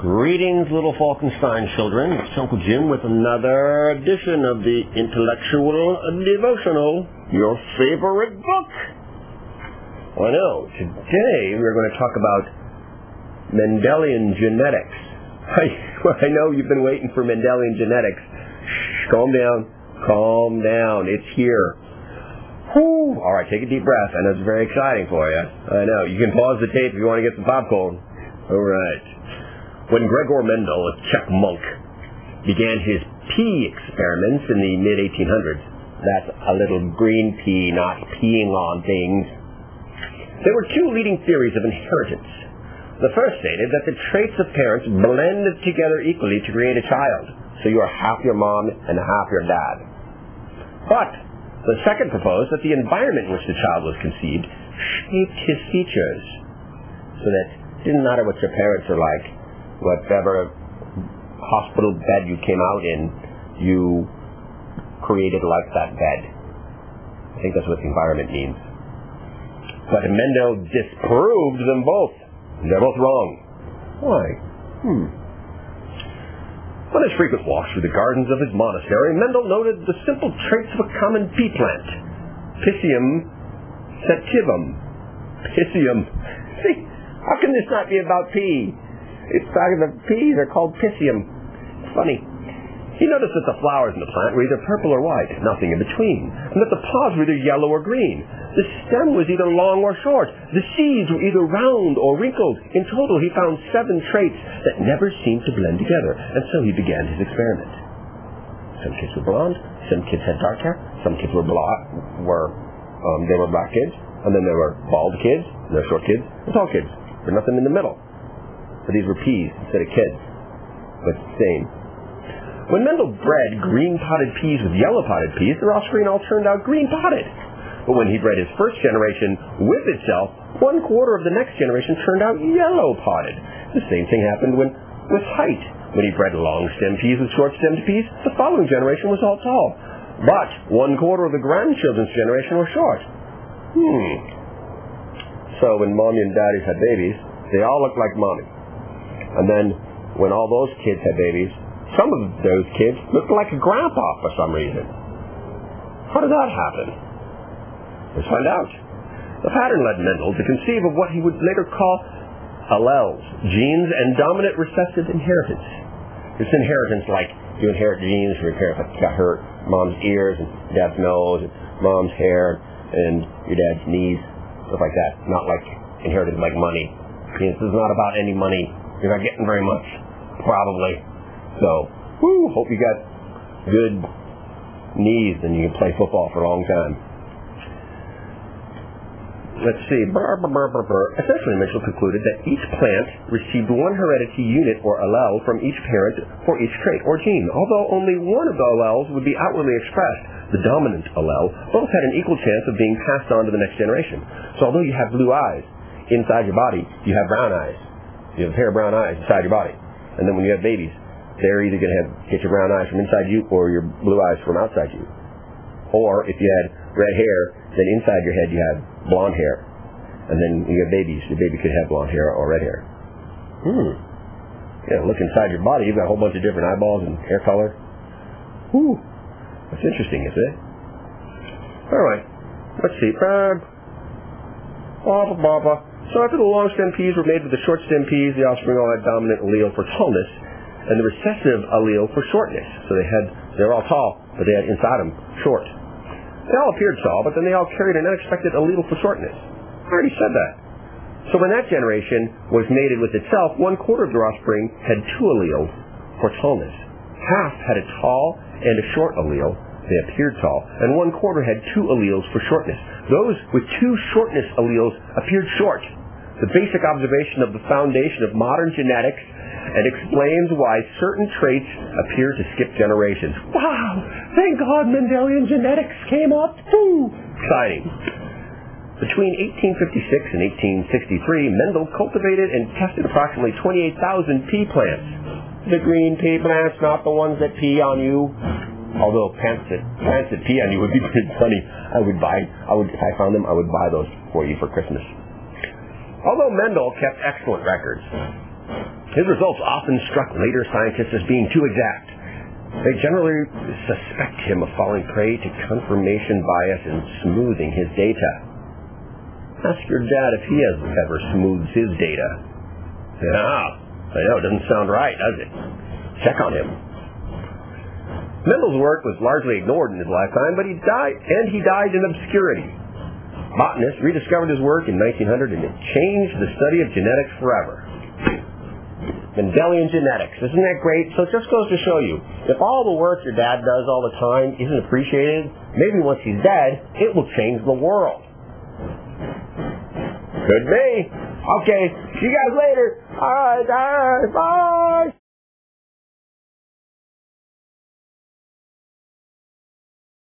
Greetings, little Falkenstein children. It's Uncle Jim with another edition of the Intellectual Devotional, your favorite book. I know. Today we're going to talk about Mendellian Genetics. I know you've been waiting for Mendellian Genetics. Shh, calm down. Calm down. It's here. Whew. All right, take a deep breath. I know it's very exciting for you. I know. You can pause the tape if you want to get some popcorn. All right. When Gregor Mendel, a Czech monk, began his pea experiments in the mid-1800s, that's a little green pea, not peeing on things, there were two leading theories of inheritance. The first stated that the traits of parents blend together equally to create a child, so you are half your mom and half your dad. But the second proposed that the environment in which the child was conceived shaped his features, so that it didn't matter what your parents are like. Whatever hospital bed you came out in, you created like that bed. I think that's what the environment means. But Mendel disproved them both. They're both wrong. Why? On his frequent walks through the gardens of his monastery, Mendel noted the simple traits of a common pea plant, Piscium sativum. Piscium. See, how can this not be about pea? It's talking about peas. They're called Piscium. It's funny. He noticed that the flowers in the plant were either purple or white, nothing in between, and that the pods were either yellow or green. The stem was either long or short. The seeds were either round or wrinkled. In total, he found 7 traits that never seemed to blend together, and so he began his experiment. Some kids were blonde, some kids had dark hair, some kids were they were black kids, and then there were bald kids, and there were short kids, and tall kids. There was nothing in the middle. So these were peas instead of kids, but the same. When Mendel bred green-potted peas with yellow-potted peas, their offspring all turned out green-potted. But when he bred his first generation with itself, 1/4 of the next generation turned out yellow-potted. The same thing happened with height. When he bred long-stemmed peas with short-stemmed peas, the following generation was all tall. But 1/4 of the grandchildren's generation were short. So when mommy and daddies had babies, they all looked like mommy. And then, when all those kids had babies, some of those kids looked like a grandpa for some reason. How did that happen? Let's find out. The pattern led Mendel to conceive of what he would later call alleles, genes and dominant recessive inheritance. It's inheritance like you inherit genes from your parents, like you got her mom's ears and dad's nose and mom's hair and your dad's knees, stuff like that. Not like inheritance like money. This is not about any money. You're not getting very much, probably. So, hope you got good knees and you can play football for a long time. Let's see. Essentially, Mitchell concluded that each plant received one heredity unit or allele from each parent for each trait or gene. Although only one of the alleles would be outwardly expressed, the dominant allele, both had an equal chance of being passed on to the next generation. So although you have blue eyes inside your body, you have brown eyes. You have a pair of brown eyes inside your body. And then when you have babies, they're either going to get your brown eyes from inside you or your blue eyes from outside you. Or if you had red hair, then inside your head you have blonde hair. And then when you have babies, your baby could have blonde hair or red hair. Yeah, look inside your body, you've got a whole bunch of different eyeballs and hair color. That's interesting, isn't it? Alright, let's see. So after the long-stem peas were made with the short-stem peas, the offspring all had dominant allele for tallness and the recessive allele for shortness. So they were all tall, but they had inside them short. They all appeared tall, but then they all carried an unexpected allele for shortness. I already said that. So when that generation was mated with itself, 1/4 of their offspring had 2 alleles for tallness. Half had a tall and a short allele. They appeared tall, and 1/4 had 2 alleles for shortness. Those with 2 shortness alleles appeared short. The basic observation of the foundation of modern genetics and explains why certain traits appear to skip generations. Wow! Thank God Mendellian Genetics came up! Exciting. Between 1856 and 1863, Mendel cultivated and tested approximately 28,000 pea plants. The green pea plants, not the ones that pee on you. Although plants that pee on you would be pretty funny. If I found them, I would buy those for you for Christmas. Although Mendel kept excellent records, His results often struck later scientists as being too exact. They generally suspect him of falling prey to confirmation bias and smoothing his data. Ask your dad if he has ever smoothed his data. Yeah, I know, it doesn't sound right, does it? Check on him. Mendel's work was largely ignored in his lifetime, but he died in obscurity. Botanists rediscovered his work in 1900, and it changed the study of genetics forever. Mendellian Genetics. Isn't that great? So it just goes to show you, if all the work your dad does all the time isn't appreciated, maybe once he's dead, it will change the world. Could be. Okay, see you guys later. All right, bye.